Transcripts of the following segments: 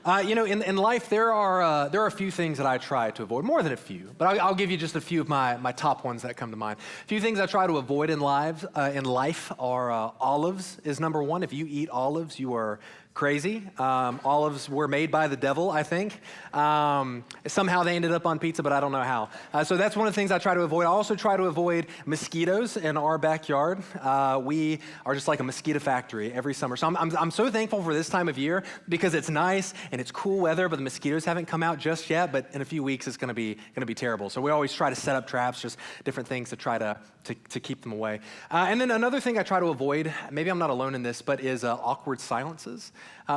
In life, there are a few things that I try to avoid, more than a few, but I'll give you just a few of my top ones that come to mind. A few things I try to avoid in life are olives is number one. If you eat olives, you are crazy. Olives were made by the devil, I think. Somehow they ended up on pizza, but I don't know how. So that's one of the things I try to avoid. I also try to avoid mosquitoes in our backyard. We are just like a mosquito factory every summer. So I'm so thankful for this time of year because it's nice and it's cool weather, but the mosquitoes haven't come out just yet. But in a few weeks, it's gonna be terrible. So we always try to set up traps, just different things to try to keep them away. And then another thing I try to avoid, maybe I'm not alone in this, but is awkward silences.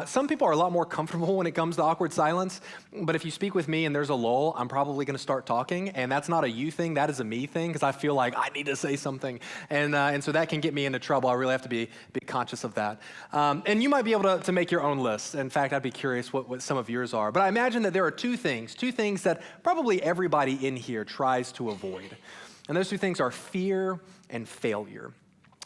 Some people are a lot more comfortable when it comes to awkward silence, but if you speak with me and there's a lull, I'm probably gonna start talking, and that's not a you thing, that is a me thing, because I feel like I need to say something, and so that can get me into trouble. I really have to be conscious of that. And you might be able to make your own list. In fact, I'd be curious what some of yours are, but I imagine that there are two things that probably everybody in here tries to avoid, and those two things are fear and failure.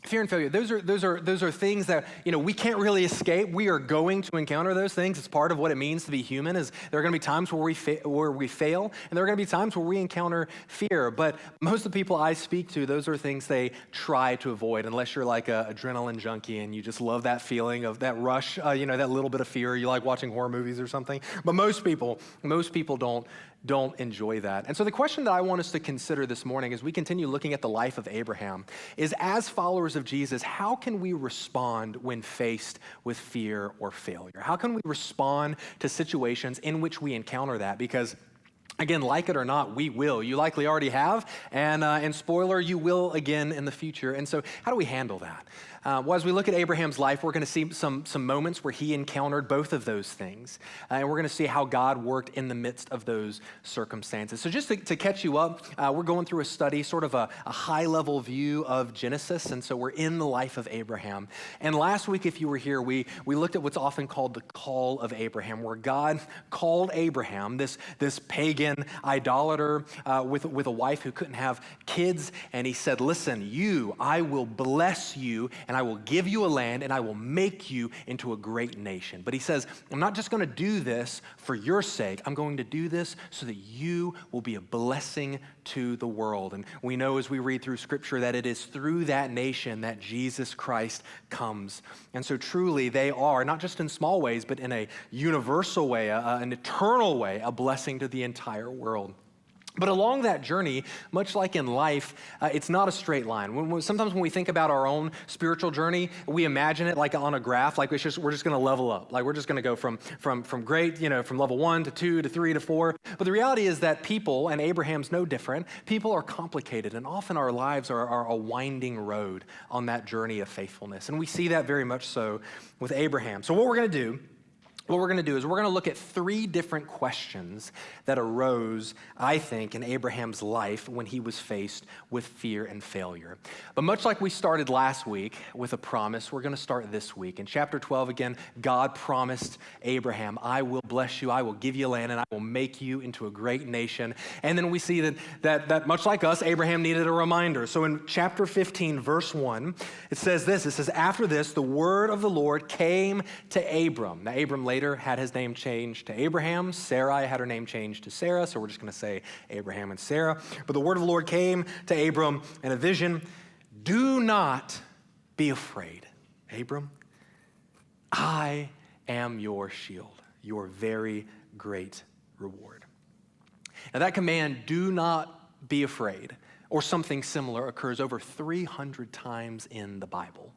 Fear and failure, those are things that, we can't really escape. We are going to encounter those things. It's part of what it means to be human. Is there are going to be times where we fail, and there are going to be times where we encounter fear. But most of the people I speak to, those are things they try to avoid, unless you're like an adrenaline junkie and you just love that feeling of that rush, that little bit of fear. You like watching horror movies or something. But most people don't enjoy that. And so the question that I want us to consider this morning as we continue looking at the life of Abraham is, as followers of Jesus, how can we respond when faced with fear or failure? How can we respond to situations in which we encounter that? Because again, like it or not, we will. You likely already have, and spoiler, you will again in the future. And so how do we handle that? Well, as we look at Abraham's life, we're going to see some moments where he encountered both of those things. And we're going to see how God worked in the midst of those circumstances. So just to catch you up, we're going through a study, sort of a high-level view of Genesis. And so we're in the life of Abraham. And last week, if you were here, we looked at what's often called the call of Abraham, where God called Abraham, this pagan idolater with a wife who couldn't have kids. And he said, listen, I will bless you, and I will give you a land, and I will make you into a great nation. But he says, I'm not just going to do this for your sake. I'm going to do this so that you will be a blessing to the world. And we know as we read through Scripture that it is through that nation that Jesus Christ comes. And so truly they are, not just in small ways, but in a universal way, an eternal way, a blessing to the entire world. But along that journey, much like in life, it's not a straight line. Sometimes when we think about our own spiritual journey, we imagine it like on a graph, like we're just going to level up. Like we're just going to go from great, from level 1 to 2 to 3 to 4. But the reality is that people, and Abraham's no different, people are complicated, and often our lives are a winding road on that journey of faithfulness. And we see that very much so with Abraham. So what we're going to do is we're going to look at 3 different questions that arose, I think, in Abraham's life when he was faced with fear and failure. But much like we started last week with a promise, we're going to start this week. In chapter 12, again, God promised Abraham, I will bless you, I will give you land, and I will make you into a great nation. And then we see that much like us, Abraham needed a reminder. So in chapter 15, verse 1, it says this. It says, after this, the word of the Lord came to Abram. Now, Abram later had his name changed to Abraham. Sarai had her name changed to Sarah, so we're just going to say Abraham and Sarah. But the word of the Lord came to Abram in a vision. Do not be afraid, Abram. I am your shield, your very great reward. Now that command, do not be afraid, or something similar, occurs over 300 times in the Bible.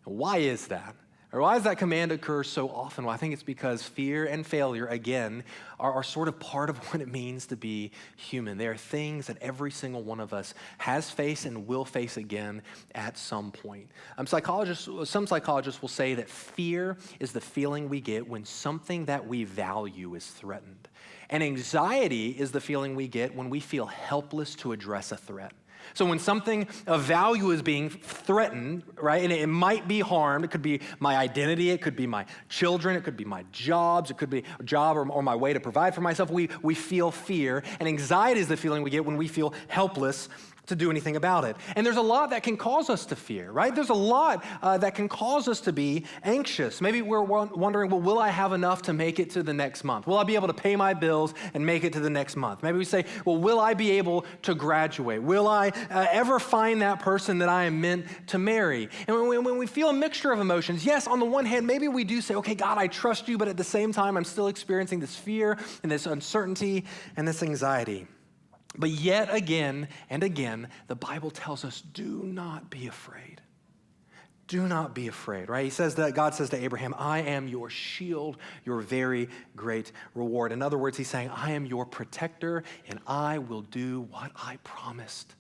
Why is that? Or why does that command occur so often? Well, I think it's because fear and failure, again, are sort of part of what it means to be human. They are things that every single one of us has faced and will face again at some point. Some psychologists will say that fear is the feeling we get when something that we value is threatened. And anxiety is the feeling we get when we feel helpless to address a threat. So when something of value is being threatened, right, and it might be harmed, it could be my identity, it could be my children, it could be my jobs, it could be a job or my way to provide for myself, we feel fear. And anxiety is the feeling we get when we feel helpless to do anything about it. And there's a lot that can cause us to fear, right? There's a lot that can cause us to be anxious. Maybe we're wondering, well, will I have enough to make it to the next month? Will I be able to pay my bills and make it to the next month? Maybe we say, well, will I be able to graduate? Will I ever find that person that I am meant to marry? And when we feel a mixture of emotions, yes, on the one hand, maybe we do say, okay, God, I trust you, but at the same time, I'm still experiencing this fear and this uncertainty and this anxiety. But yet again and again, the Bible tells us, do not be afraid. Do not be afraid, right? God says to Abraham, I am your shield, your very great reward. In other words, he's saying, I am your protector, and I will do what I promised.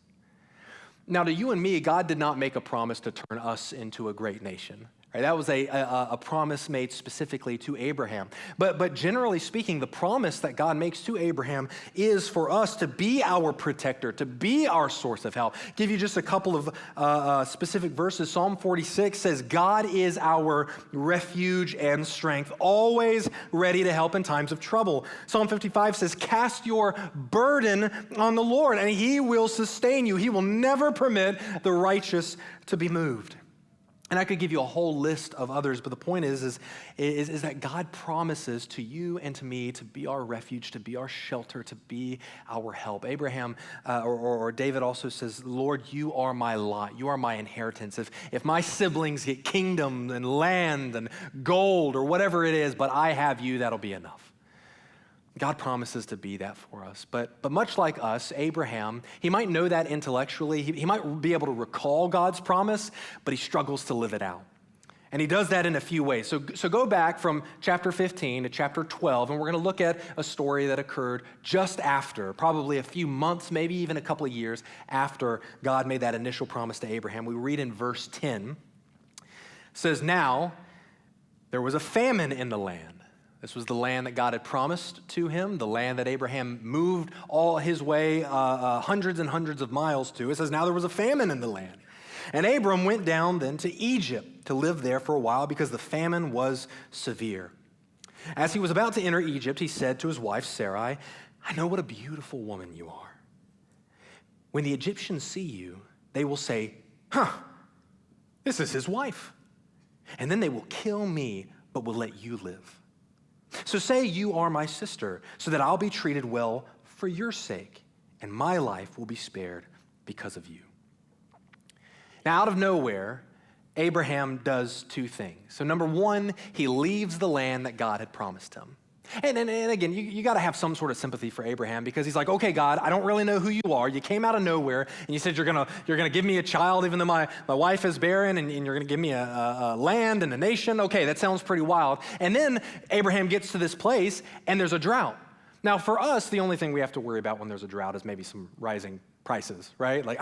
Now, to you and me, God did not make a promise to turn us into a great nation. Right? That was a promise made specifically to Abraham. But generally speaking, the promise that God makes to Abraham is for us to be our protector, to be our source of help. Give you just a couple of specific verses. Psalm 46 says, God is our refuge and strength, always ready to help in times of trouble. Psalm 55 says, cast your burden on the Lord, and he will sustain you. He will never permit the righteous to be moved. And I could give you a whole list of others, but the point is that God promises to you and to me to be our refuge, to be our shelter, to be our help. Abraham or David also says, Lord, you are my lot. You are my inheritance. If my siblings get kingdom and land and gold or whatever it is, but I have you, that'll be enough. God promises to be that for us. But much like us, Abraham, he might know that intellectually. He might be able to recall God's promise, but he struggles to live it out. And he does that in a few ways. So go back from chapter 15 to chapter 12, and we're going to look at a story that occurred just after, probably a few months, maybe even a couple of years after God made that initial promise to Abraham. We read in verse 10, it says, now there was a famine in the land. This was the land that God had promised to him, the land that Abraham moved all his way hundreds and hundreds of miles to. It says, now there was a famine in the land. And Abram went down then to Egypt to live there for a while because the famine was severe. As he was about to enter Egypt, he said to his wife Sarai, I know what a beautiful woman you are. When the Egyptians see you, they will say, this is his wife. And then they will kill me, but will let you live. So say you are my sister, so that I'll be treated well for your sake, and my life will be spared because of you. Now, out of nowhere, Abraham does two things. So number one, he leaves the land that God had promised him. And again, you got to have some sort of sympathy for Abraham because he's like, okay, God, I don't really know who you are. You came out of nowhere and you said you're gonna give me a child even though my wife is barren and you're gonna give me a land and a nation. Okay, that sounds pretty wild. And then Abraham gets to this place and there's a drought. Now for us, the only thing we have to worry about when there's a drought is maybe some rising prices, right? Like,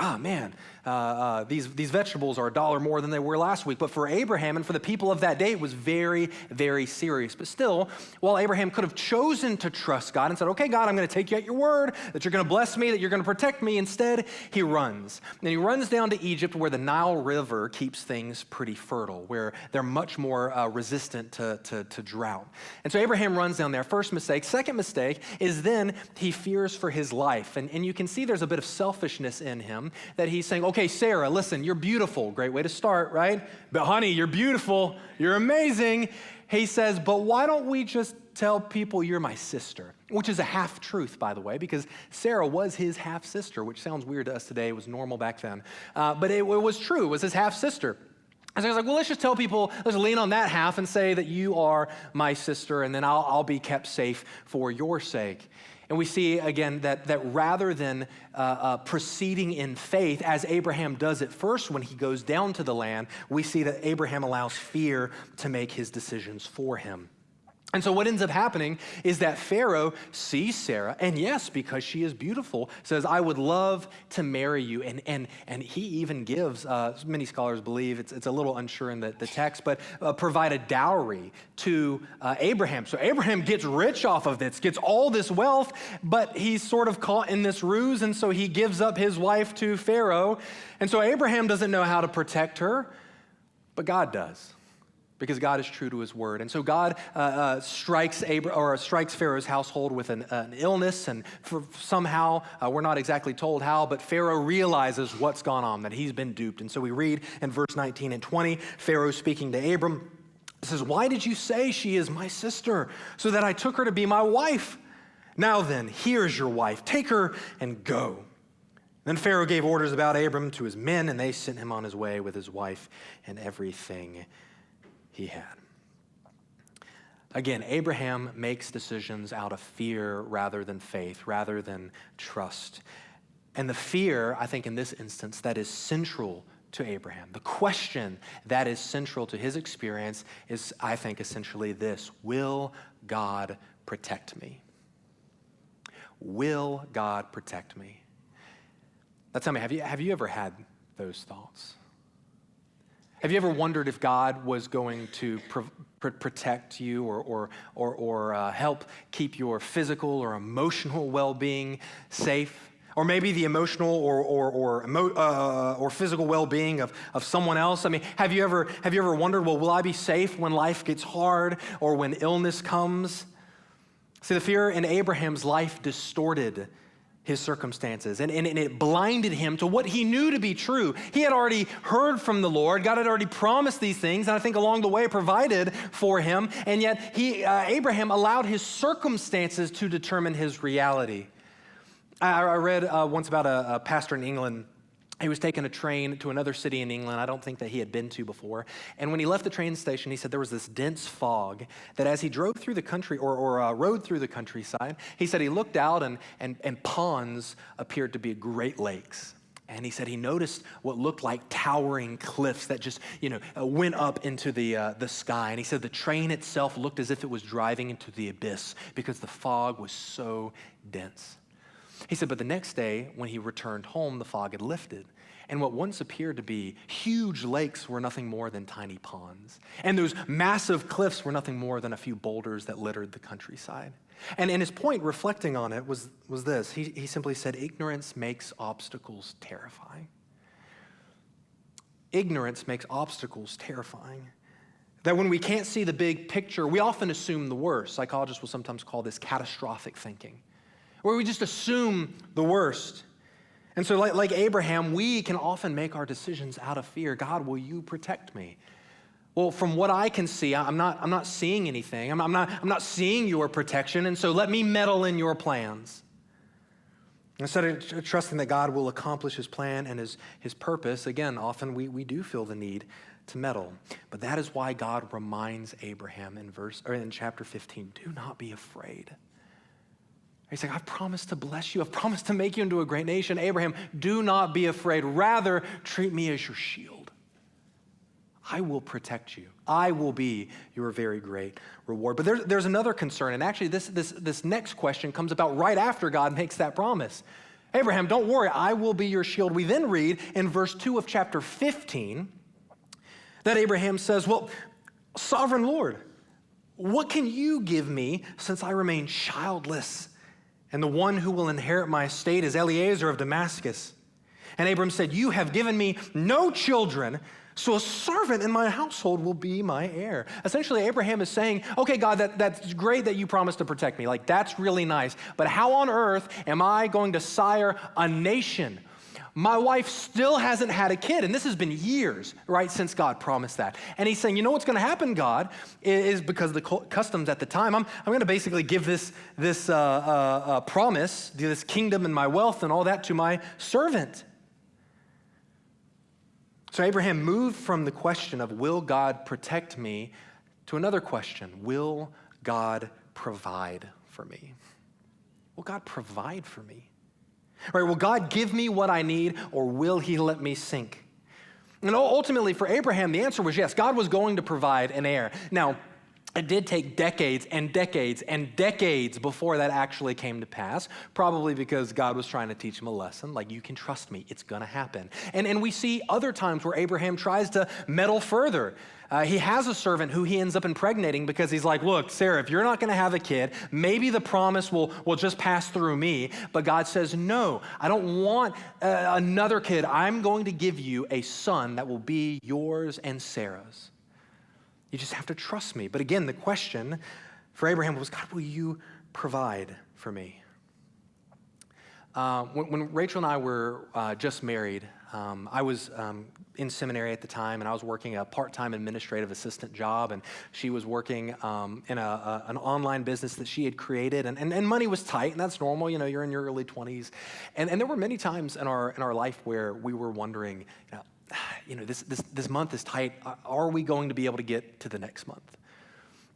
these vegetables are $1 more than they were last week. But for Abraham and for the people of that day, it was very, very serious. But still, while Abraham could have chosen to trust God and said, okay, God, I'm going to take you at your word, that you're going to bless me, that you're going to protect me, instead, he runs. And he runs down to Egypt where the Nile River keeps things pretty fertile, where they're much more resistant to drought. And so Abraham runs down there. First mistake. Second mistake is then he fears for his life. And you can see there's a bit of selfishness in him that he's saying, okay, Sarah, listen, you're beautiful. Great way to start, right? But honey, you're beautiful. You're amazing. He says, but why don't we just tell people you're my sister? Which is a half-truth, by the way, because Sarah was his half-sister, which sounds weird to us today. It was normal back then. But it was true. It was his half-sister. And so I was like, well, let's just tell people, let's lean on that half and say that you are my sister, and then I'll be kept safe for your sake. And we see, again, that rather than proceeding in faith, as Abraham does at first when he goes down to the land, we see that Abraham allows fear to make his decisions for him. And so what ends up happening is that Pharaoh sees Sarah, and yes, because she is beautiful, says, I would love to marry you. And he even gives, many scholars believe, it's a little unsure in the text, but provide a dowry to Abraham. So Abraham gets rich off of this, gets all this wealth, but he's sort of caught in this ruse, and so he gives up his wife to Pharaoh. And so Abraham doesn't know how to protect her, but God does. because God is true to his word. And so God strikes Pharaoh's household with an illness, and somehow, we're not exactly told how, but Pharaoh realizes what's gone on, that he's been duped. And so we read in verse 19 and 20, Pharaoh speaking to Abram, says, "Why did you say she is my sister, so that I took her to be my wife? Now then, here's your wife. Take her and go." Then Pharaoh gave orders about Abram to his men, and they sent him on his way with his wife and everything he had. Again, Abraham makes decisions out of fear rather than faith, rather than trust. And the fear, I think in this instance, that is central to Abraham, the question that is central to his experience is, I think, essentially this: will God protect me? Will God protect me? Now tell me, have you ever had those thoughts? Have you ever wondered if God was going to protect you or help keep your physical or emotional well-being safe? Or maybe the emotional or physical well-being of someone else? I mean, have you ever wondered, well, will I be safe when life gets hard or when illness comes? See, the fear in Abraham's life distorted his circumstances, and it blinded him to what he knew to be true. He had already heard from the Lord. God had already promised these things, and I think along the way provided for him, and yet Abraham allowed his circumstances to determine his reality. I read once about a pastor in England. He was taking a train to another city in England I don't think that he had been to before. And when he left the train station, he said there was this dense fog that as he drove through the country or rode through the countryside, he said he looked out and ponds appeared to be great lakes. And he said he noticed what looked like towering cliffs that just, went up into the sky. And he said the train itself looked as if it was driving into the abyss because the fog was so dense. He said, but the next day, when he returned home, the fog had lifted. And what once appeared to be huge lakes were nothing more than tiny ponds. And those massive cliffs were nothing more than a few boulders that littered the countryside. And his point, reflecting on it, was this. He simply said, ignorance makes obstacles terrifying. Ignorance makes obstacles terrifying. That when we can't see the big picture, we often assume the worst. Psychologists will sometimes call this catastrophic thinking, where we just assume the worst. And so like Abraham, we can often make our decisions out of fear. God, will you protect me? Well, from what I can see, I'm not seeing anything. I'm not seeing your protection, and so let me meddle in your plans. Instead of trusting that God will accomplish his plan and his purpose, again, often we do feel the need to meddle. But that is why God reminds Abraham in chapter 15, do not be afraid. He's like, I've promised to bless you. I've promised to make you into a great nation. Abraham, do not be afraid. Rather, treat me as your shield. I will protect you. I will be your very great reward. But there's another concern, and actually this next question comes about right after God makes that promise. Abraham, don't worry, I will be your shield. We then read in verse 2 of chapter 15 that Abraham says, well, sovereign Lord, what can you give me since I remain childless? And the one who will inherit my estate is Eliezer of Damascus. And Abram said, you have given me no children, so a servant in my household will be my heir. Essentially, Abraham is saying, okay, God, that's great that you promised to protect me. Like, that's really nice. But how on earth am I going to sire a nation? My wife still hasn't had a kid, and this has been years, right, since God promised that. And he's saying, you know what's going to happen, God, is because the customs at the time, I'm going to basically give this promise, this kingdom and my wealth and all that to my servant. So Abraham moved from the question of, will God protect me, to another question, will God provide for me? Will God provide for me? Right, will God give me what I need, or will he let me sink? And ultimately for Abraham, the answer was yes. God was going to provide an heir. Now, it did take decades and decades and decades before that actually came to pass, probably because God was trying to teach him a lesson, like, you can trust me, it's gonna happen. And we see other times where Abraham tries to meddle further. He has a servant who he ends up impregnating because he's like, look, Sarah, if you're not gonna have a kid, maybe the promise will just pass through me. But God says, no, I don't want another kid. I'm going to give you a son that will be yours and Sarah's. You just have to trust me. But again, the question for Abraham was, God, will you provide for me? When Rachel and I were just married, I was in seminary at the time, and I was working a part-time administrative assistant job, and she was working in an online business that she had created, and money was tight, and that's normal. You know, you're in your early 20s, and there were many times in our life where we were wondering, this month is tight. Are we going to be able to get to the next month?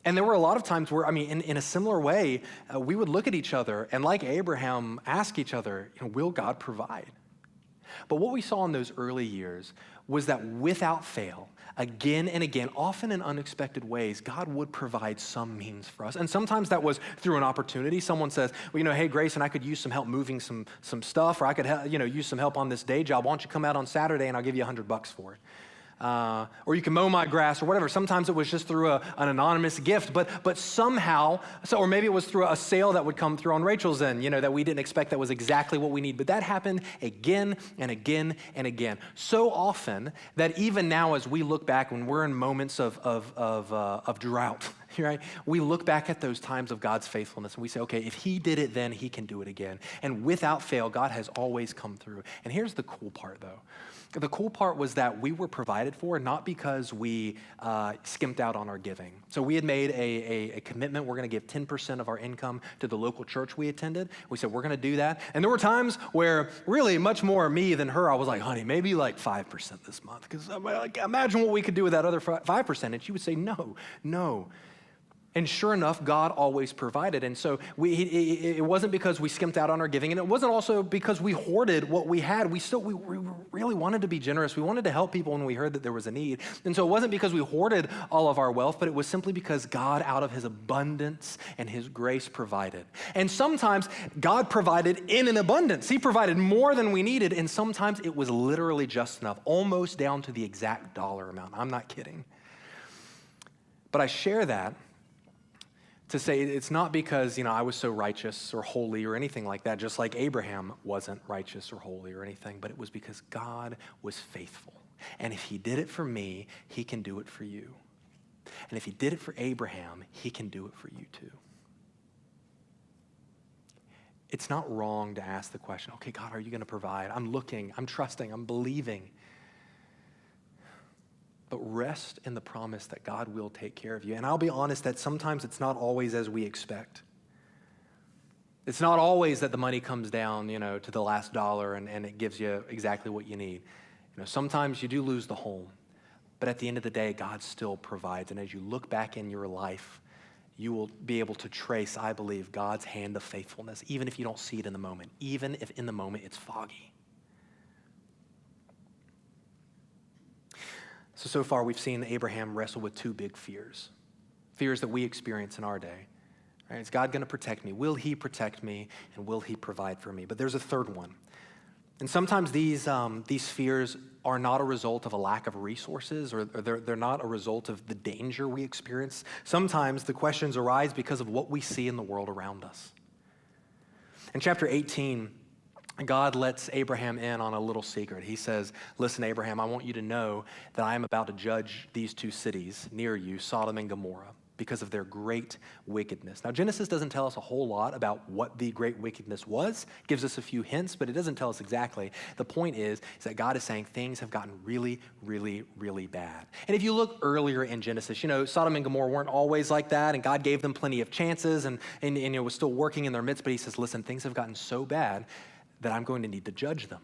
And there were a lot of times where, in a similar way, we would look at each other and, like Abraham, ask each other, will God provide? But what we saw in those early years was that without fail, again and again, often in unexpected ways, God would provide some means for us. And sometimes that was through an opportunity. Someone says, well, hey, Grayson, I could use some help moving some stuff, or I could use some help on this day job. Why don't you come out on Saturday and I'll give you $100 for it? Or you can mow my grass or whatever. Sometimes it was just through an anonymous gift, but somehow, or maybe it was through a sale that would come through on Rachel's end, that we didn't expect that was exactly what we need. But that happened again and again and again. So often that even now as we look back when we're in moments of drought, right? We look back at those times of God's faithfulness and we say, okay, if he did it then, he can do it again. And without fail, God has always come through. And here's the cool part though. The cool part was that we were provided for not because we skimped out on our giving. So we had made a commitment. We're going to give 10% of our income to the local church we attended. We said, we're going to do that. And there were times where really much more me than her, I was like, honey, maybe like 5% this month. Because imagine what we could do with that other 5%. And she would say, no. And sure enough, God always provided. And so it wasn't because we skimped out on our giving, and it wasn't also because we hoarded what we had. We really wanted to be generous. We wanted to help people when we heard that there was a need. And so it wasn't because we hoarded all of our wealth, but it was simply because God, out of his abundance and his grace, provided. And sometimes God provided in an abundance. He provided more than we needed, and sometimes it was literally just enough, almost down to the exact dollar amount. I'm not kidding. But I share that to say it's not because, I was so righteous or holy or anything like that, just like Abraham wasn't righteous or holy or anything, but it was because God was faithful. And if he did it for me, he can do it for you. And if he did it for Abraham, he can do it for you too. It's not wrong to ask the question, okay, God, are you going to provide? I'm looking, I'm trusting, I'm believing. But rest in the promise that God will take care of you. And I'll be honest that sometimes it's not always as we expect. It's not always that the money comes down, to the last dollar and it gives you exactly what you need. Sometimes you do lose the home. But at the end of the day, God still provides. And as you look back in your life, you will be able to trace, I believe, God's hand of faithfulness, even if you don't see it in the moment, even if in the moment it's foggy. So far we've seen Abraham wrestle with two big fears that we experience in our day. Right? Is God going to protect me? Will he protect me? And will he provide for me? But there's a third one. And sometimes these fears are not a result of a lack of resources, or they're not a result of the danger we experience. Sometimes the questions arise because of what we see in the world around us. In chapter 18, God lets Abraham in on a little secret. He says, listen, Abraham, I want you to know that I am about to judge these two cities near you, Sodom and Gomorrah, because of their great wickedness. Now, Genesis doesn't tell us a whole lot about what the great wickedness was. It gives us a few hints, but it doesn't tell us exactly. The point is that God is saying things have gotten really, really, really bad. And if you look earlier in Genesis, Sodom and Gomorrah weren't always like that, and God gave them plenty of chances, and it was still working in their midst, but he says, listen, things have gotten so bad that I'm going to need to judge them.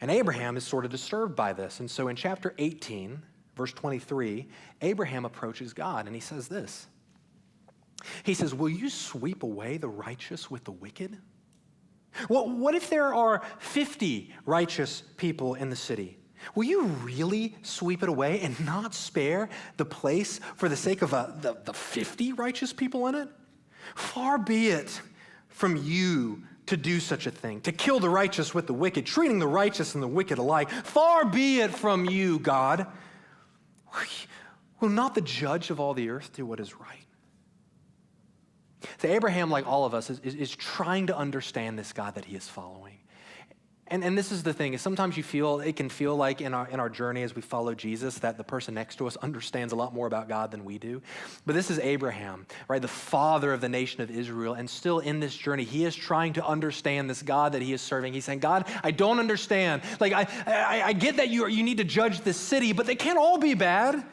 And Abraham is sort of disturbed by this. And so in chapter 18, verse 23, Abraham approaches God and he says this. He says, will you sweep away the righteous with the wicked? Well, what if there are 50 righteous people in the city? Will you really sweep it away and not spare the place for the sake of the 50 righteous people in it? Far be it from you to do such a thing, to kill the righteous with the wicked, treating the righteous and the wicked alike. Far be it from you, God. Will not the judge of all the earth do what is right? So Abraham, like all of us, is trying to understand this God that he is following. And this is the thing, is sometimes it can feel like in our journey as we follow Jesus that the person next to us understands a lot more about God than we do. But this is Abraham, right? The father of the nation of Israel. And still in this journey, he is trying to understand this God that he is serving. He's saying, God, I don't understand. Like, I get that you need to judge this city, but they can't all be bad.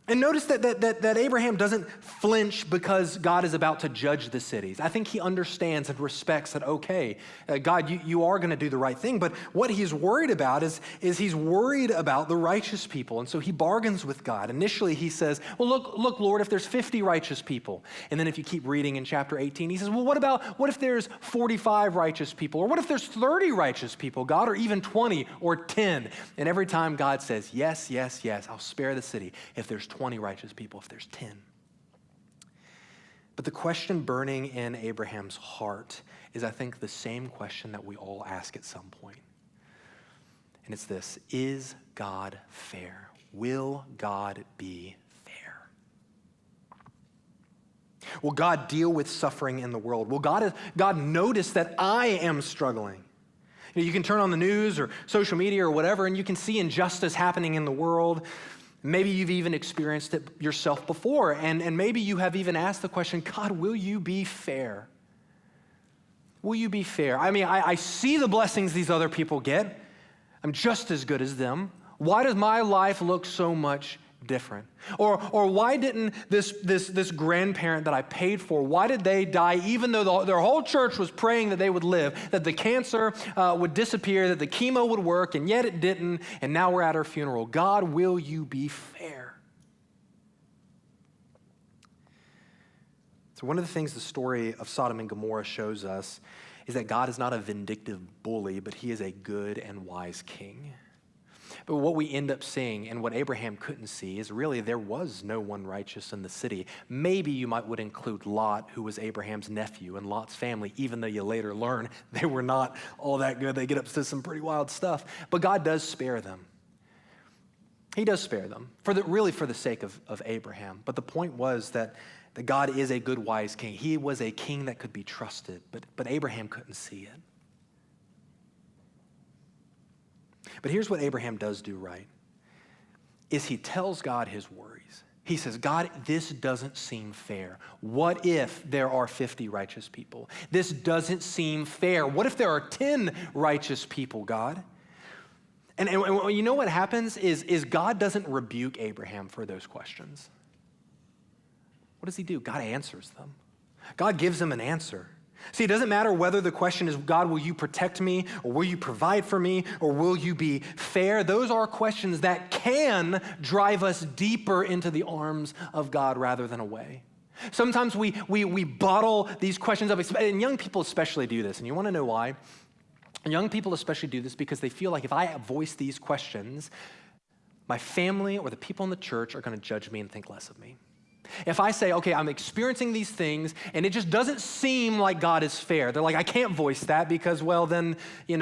And notice that Abraham doesn't flinch because God is about to judge the cities. I think he understands and respects that, okay, God, you are going to do the right thing. But what he's worried about is he's worried about the righteous people. And so he bargains with God. Initially, he says, well, look, Lord, if there's 50 righteous people. And then if you keep reading in chapter 18, he says, well, what if there's 45 righteous people? Or what if there's 30 righteous people, God, or even 20 or 10? And every time God says, yes, yes, yes, I'll spare the city if there's 20 righteous people, if there's 10. But the question burning in Abraham's heart is, I think, the same question that we all ask at some point. And it's this: is God fair? Will God be fair? Will God deal with suffering in the world? Will God notice that I am struggling? You can turn on the news or social media or whatever, and you can see injustice happening in the world. Maybe you've even experienced it yourself before, and maybe you have even asked the question, God, will you be fair? Will you be fair? I mean, I see the blessings these other people get. I'm just as good as them. Why does my life look so much different? Or why didn't this grandparent that I paid for, why did they die even though their whole church was praying that they would live, that the cancer would disappear, that the chemo would work, and yet it didn't, and now we're at her funeral? God, will you be fair? So one of the things the story of Sodom and Gomorrah shows us is that God is not a vindictive bully, but he is a good and wise king. But what we end up seeing, and what Abraham couldn't see, is really there was no one righteous in the city. Maybe you would include Lot, who was Abraham's nephew, and Lot's family, even though you later learn they were not all that good. They get up to some pretty wild stuff. But God does spare them. He does spare them, for the sake of Abraham. But the point was that God is a good, wise king. He was a king that could be trusted, but Abraham couldn't see it. But here's what Abraham does do right, is he tells God his worries. He says, God, this doesn't seem fair. What if there are 50 righteous people? This doesn't seem fair. What if there are 10 righteous people, God? And you know what happens is God doesn't rebuke Abraham for those questions. What does he do? God answers them. God gives him an answer. See, it doesn't matter whether the question is, God, will you protect me, or will you provide for me, or will you be fair? Those are questions that can drive us deeper into the arms of God rather than away. Sometimes we bottle these questions up, and young people especially do this, and you want to know why? Young people especially do this because they feel like if I voice these questions, my family or the people in the church are going to judge me and think less of me. If I say, okay, I'm experiencing these things and it just doesn't seem like God is fair, they're like, I can't voice that because, well, then, they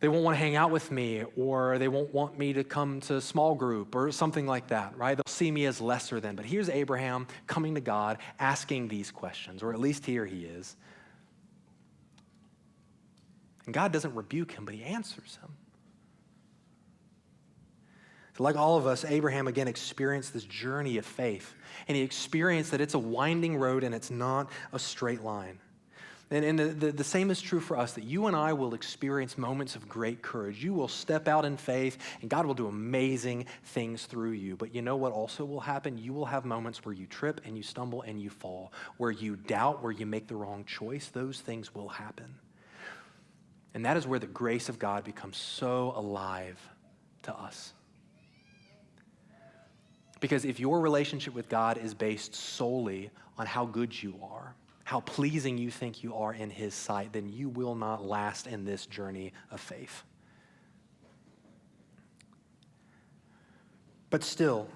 won't want to hang out with me, or they won't want me to come to small group or something like that, right? They'll see me as lesser than. But here's Abraham coming to God, asking these questions, or at least here he is. And God doesn't rebuke him, but he answers him. So like all of us, Abraham again experienced this journey of faith, and he experienced that it's a winding road and it's not a straight line. And the same is true for us, that you and I will experience moments of great courage. You will step out in faith, and God will do amazing things through you. But you know what also will happen? You will have moments where you trip and you stumble and you fall, where you doubt, where you make the wrong choice. Those things will happen. And that is where the grace of God becomes so alive to us. Because if your relationship with God is based solely on how good you are, how pleasing you think you are in his sight, then you will not last in this journey of faith. But still,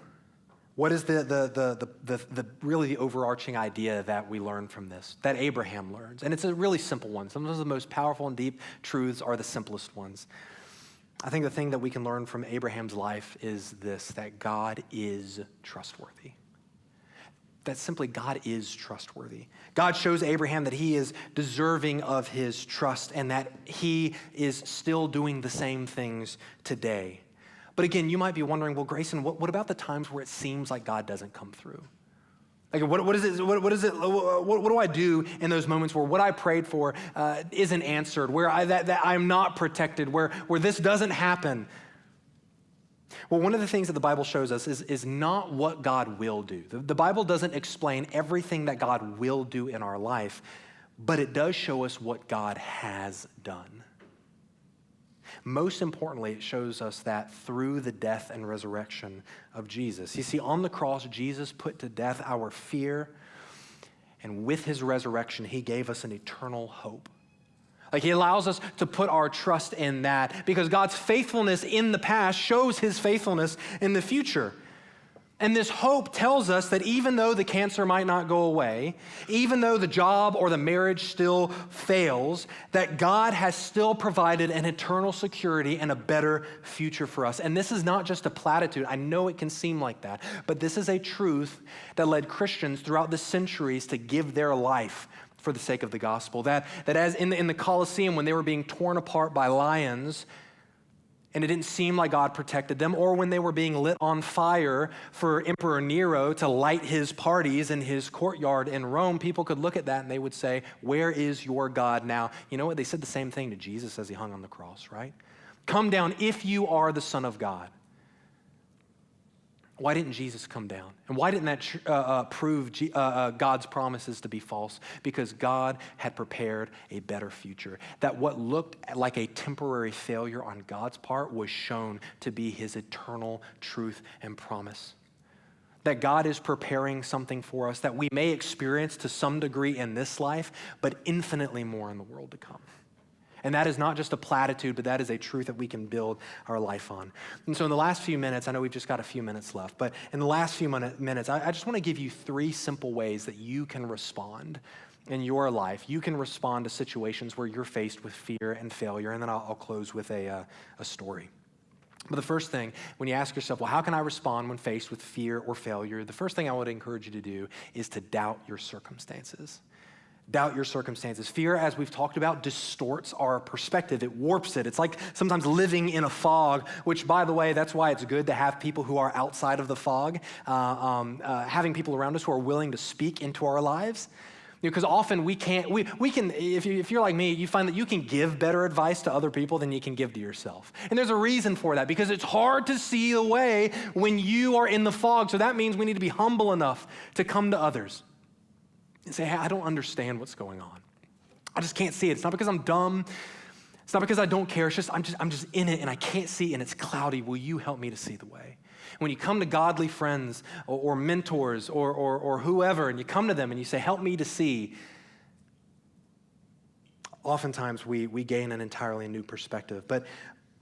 what is the really the overarching idea that we learn from this, that Abraham learns? And it's a really simple one. Sometimes the most powerful and deep truths are the simplest ones. I think the thing that we can learn from Abraham's life is this, that God is trustworthy. that simply God is trustworthy. God shows Abraham that he is deserving of his trust and that he is still doing the same things today. But again, you might be wondering, well, Grayson, what about the times where it seems like God doesn't come through? Like, what do I do in those moments where what I prayed for isn't answered, where I'm not protected, where this doesn't happen? Well, one of the things that the Bible shows us is not what God will do. The Bible doesn't explain everything that God will do in our life, but it does show us what God has done. Most importantly, it shows us that through the death and resurrection of Jesus. You see, on the cross, Jesus put to death our fear, and with his resurrection, he gave us an eternal hope. Like, he allows us to put our trust in that because God's faithfulness in the past shows his faithfulness in the future. And this hope tells us that even though the cancer might not go away, even though the job or the marriage still fails, that God has still provided an eternal security and a better future for us. And this is not just a platitude. I know it can seem like that, but this is a truth that led Christians throughout the centuries to give their life for the sake of the gospel. That as in the Colosseum, when they were being torn apart by lions, and it didn't seem like God protected them, or when they were being lit on fire for Emperor Nero to light his parties in his courtyard in Rome, people could look at that and they would say, where is your God now? You know what? They said the same thing to Jesus as he hung on the cross, right? Come down if you are the Son of God. Why didn't Jesus come down? And why didn't that prove God's promises to be false? Because God had prepared a better future. That what looked like a temporary failure on God's part was shown to be his eternal truth and promise. That God is preparing something for us that we may experience to some degree in this life, but infinitely more in the world to come. And that is not just a platitude, but that is a truth that we can build our life on. And so in the last few minutes, I know we've just got a few minutes left, but in the last few minutes, I just want to give you 3 simple ways that you can respond in your life. You can respond to situations where you're faced with fear and failure, and then I'll close with a story. But the first thing, when you ask yourself, well, how can I respond when faced with fear or failure? The first thing I would encourage you to do is to doubt your circumstances. Doubt your circumstances. Fear, as we've talked about, distorts our perspective. It warps it. It's like sometimes living in a fog, which, by the way, that's why it's good to have people who are outside of the fog, having people around us who are willing to speak into our lives. Because often we can, if you're like me, you find that you can give better advice to other people than you can give to yourself. And there's a reason for that, because it's hard to see the way when you are in the fog. So that means we need to be humble enough to come to others and say, hey, I don't understand what's going on. I just can't see it. It's not because I'm dumb. It's not because I don't care. It's just I'm just in it and I can't see and it's cloudy. Will you help me to see the way? When you come to godly friends or mentors or whoever, and you come to them and you say, help me to see, oftentimes we gain an entirely new perspective. But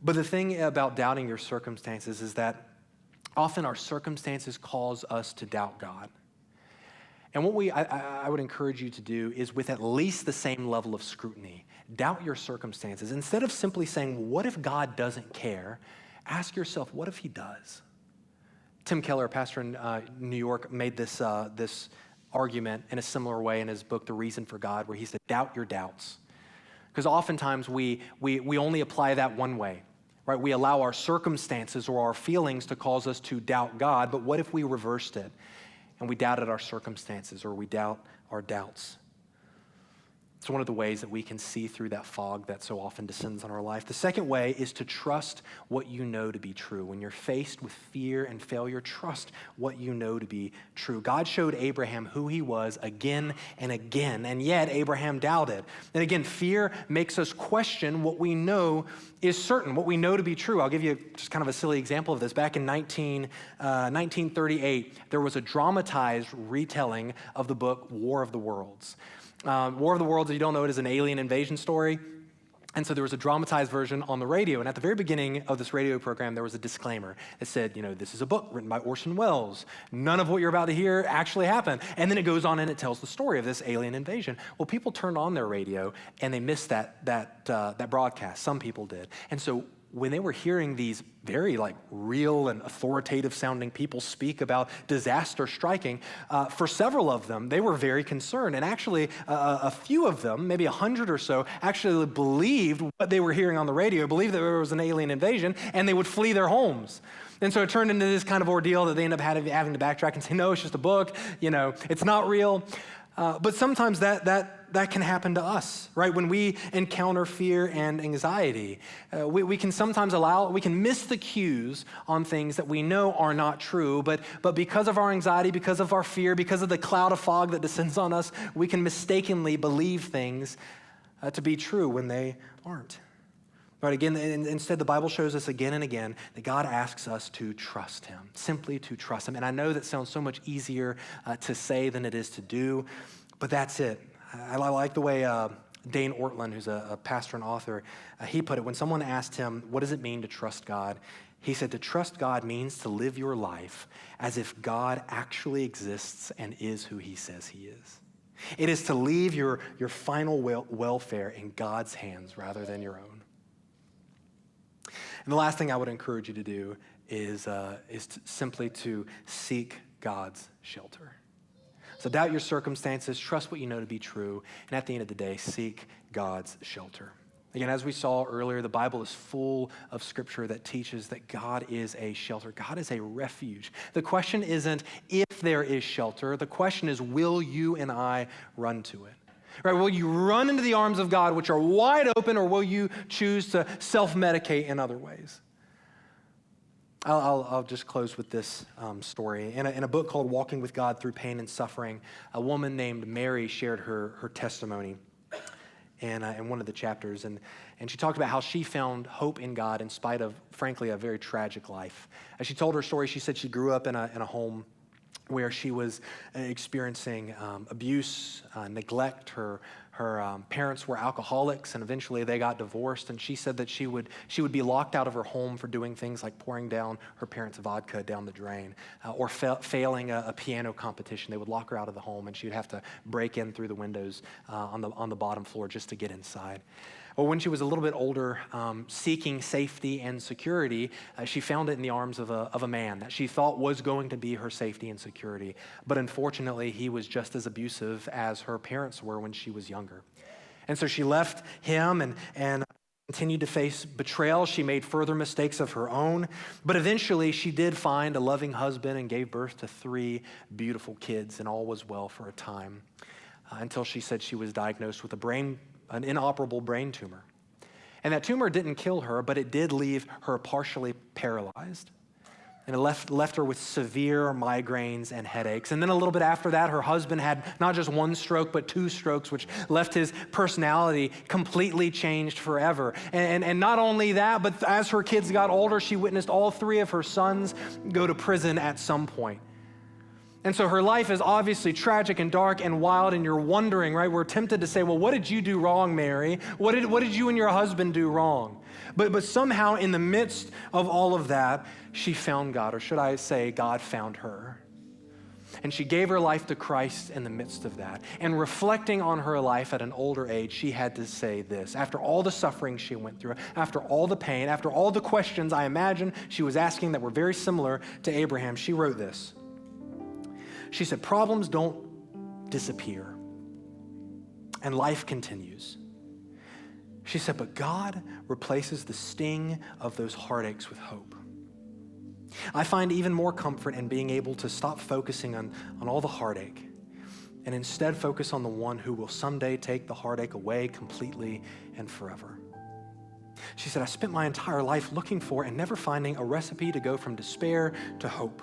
the thing about doubting your circumstances is that often our circumstances cause us to doubt God. And what I would encourage you to do is, with at least the same level of scrutiny, doubt your circumstances. Instead of simply saying, what if God doesn't care? Ask yourself, what if he does? Tim Keller, a pastor in New York, made this argument in a similar way in his book, The Reason for God, where he said, doubt your doubts. Because oftentimes we only apply that one way, right? We allow our circumstances or our feelings to cause us to doubt God, but what if we reversed it? And we doubted our circumstances, or we doubt our doubts. It's one of the ways that we can see through that fog that so often descends on our life. The second way is to trust what you know to be true. When you're faced with fear and failure, trust what you know to be true. God showed Abraham who he was again and again, and yet Abraham doubted. And again, fear makes us question what we know is certain, what we know to be true. I'll give you just kind of a silly example of this. Back in 1938, there was a dramatized retelling of the book War of the Worlds. War of the Worlds, if you don't know it, is an alien invasion story. And so there was a dramatized version on the radio. And at the very beginning of this radio program, there was a disclaimer that said, this is a book written by Orson Welles. None of what you're about to hear actually happened. And then it goes on and it tells the story of this alien invasion. Well, people turned on their radio and they missed that broadcast. Some people did. And so when they were hearing these very real and authoritative sounding people speak about disaster striking, for several of them, they were very concerned. And actually, a few of them, maybe 100 or so, actually believed what they were hearing on the radio, believed that there was an alien invasion, and they would flee their homes. And so it turned into this kind of ordeal that they end up having to backtrack and say, no, it's just a book, it's not real. But sometimes that can happen to us, right? When we encounter fear and anxiety, we can sometimes we can miss the cues on things that we know are not true, but because of our anxiety, because of our fear, because of the cloud of fog that descends on us, we can mistakenly believe things to be true when they aren't. Right, again, instead the Bible shows us again and again that God asks us to trust him, simply to trust him. And I know that sounds so much easier to say than it is to do, but that's it. I like the way Dane Ortland, who's a pastor and author, he put it. When someone asked him, what does it mean to trust God? He said, to trust God means to live your life as if God actually exists and is who he says he is. It is to leave your final welfare in God's hands rather than your own. And the last thing I would encourage you to do is simply to seek God's shelter. So doubt your circumstances, trust what you know to be true, and at the end of the day, seek God's shelter. Again, as we saw earlier, the Bible is full of scripture that teaches that God is a shelter. God is a refuge. The question isn't if there is shelter. The question is, will you and I run to it? Right, will you run into the arms of God, which are wide open, or will you choose to self-medicate in other ways? I'll just close with this story. In a book called Walking with God Through Pain and Suffering, a woman named Mary shared her testimony in one of the chapters. And she talked about how she found hope in God in spite of, frankly, a very tragic life. As she told her story, she said she grew up in a home where she was experiencing abuse, neglect. Her parents were alcoholics, and eventually they got divorced. And she said that she would be locked out of her home for doing things like pouring down her parents' vodka down the drain, or failing a piano competition. They would lock her out of the home, and she would have to break in through the windows on the bottom floor just to get inside. Or when she was a little bit older, seeking safety and security, she found it in the arms of a man that she thought was going to be her safety and security. But unfortunately, he was just as abusive as her parents were when she was younger. And so she left him and continued to face betrayal. She made further mistakes of her own. But eventually, she did find a loving husband and gave birth to 3 beautiful kids, and all was well for a time, until she said she was diagnosed with an inoperable brain tumor. And that tumor didn't kill her, but it did leave her partially paralyzed. And it left her with severe migraines and headaches. And then a little bit after that, her husband had not just 1 stroke, but 2 strokes, which left his personality completely changed forever. And not only that, but as her kids got older, she witnessed all 3 of her sons go to prison at some point. And so her life is obviously tragic and dark and wild, and you're wondering, right? We're tempted to say, well, what did you do wrong, Mary? What did you and your husband do wrong? But somehow in the midst of all of that, she found God, or should I say God found her. And she gave her life to Christ in the midst of that. And reflecting on her life at an older age, she had to say this. After all the suffering she went through, after all the pain, after all the questions I imagine she was asking that were very similar to Abraham, she wrote this. She said, problems don't disappear, and life continues. She said, but God replaces the sting of those heartaches with hope. I find even more comfort in being able to stop focusing on all the heartache and instead focus on the one who will someday take the heartache away completely and forever. She said, I spent my entire life looking for and never finding a recipe to go from despair to hope.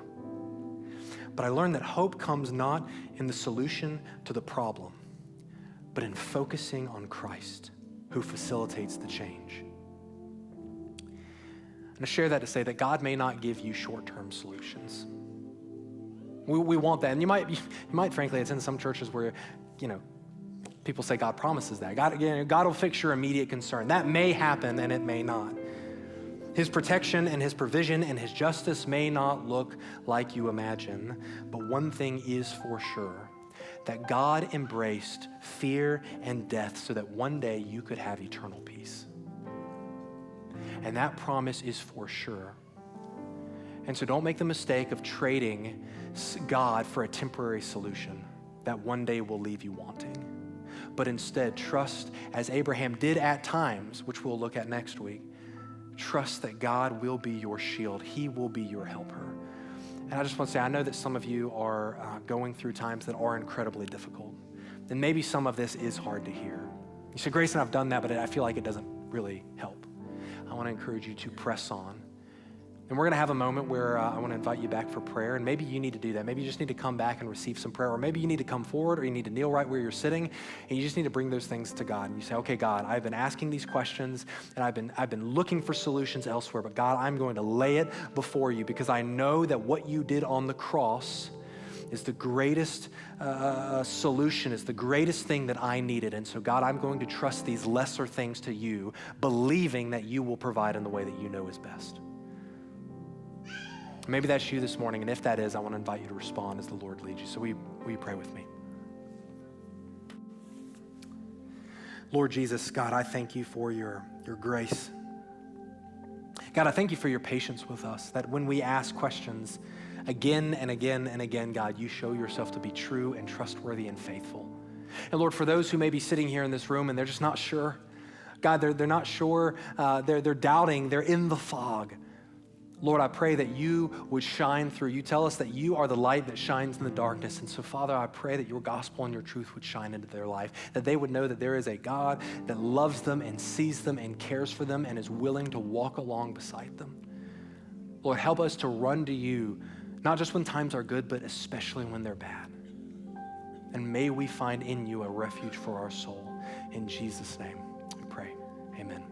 But I learned that hope comes not in the solution to the problem, but in focusing on Christ, who facilitates the change. And I share that to say that God may not give you short-term solutions. We want that. And you might frankly, it's in some churches where, people say God promises that. God will fix your immediate concern. That may happen and it may not. His protection and his provision and his justice may not look like you imagine, but one thing is for sure, that God embraced fear and death so that one day you could have eternal peace. and that promise is for sure. And so don't make the mistake of trading God for a temporary solution that one day will leave you wanting. But instead, trust, as Abraham did at times, which we'll look at next week, trust that God will be your shield. He will be your helper. And I just want to say, I know that some of you are going through times that are incredibly difficult. And maybe some of this is hard to hear. You say, Grayson, I've done that, but I feel like it doesn't really help. I want to encourage you to press on. And we're going to have a moment where I want to invite you back for prayer. And maybe you need to do that. Maybe you just need to come back and receive some prayer. Or maybe you need to come forward, or you need to kneel right where you're sitting. And you just need to bring those things to God. And you say, okay, God, I've been asking these questions, and I've been looking for solutions elsewhere. But God, I'm going to lay it before you, because I know that what you did on the cross is the greatest solution, is the greatest thing that I needed. And so, God, I'm going to trust these lesser things to you, believing that you will provide in the way that you know is best. Maybe that's you this morning, and if that is, I want to invite you to respond as the Lord leads you. So will you pray with me? Lord Jesus, God, I thank you for your grace. God, I thank you for your patience with us, that when we ask questions again and again and again, God, you show yourself to be true and trustworthy and faithful. And Lord, for those who may be sitting here in this room and they're just not sure, God, they're not sure, they're doubting, they're in the fog. Lord, I pray that you would shine through. You tell us that you are the light that shines in the darkness. And so, Father, I pray that your gospel and your truth would shine into their life, that they would know that there is a God that loves them and sees them and cares for them and is willing to walk along beside them. Lord, help us to run to you, not just when times are good, but especially when they're bad. And may we find in you a refuge for our soul. In Jesus' name we pray. Amen.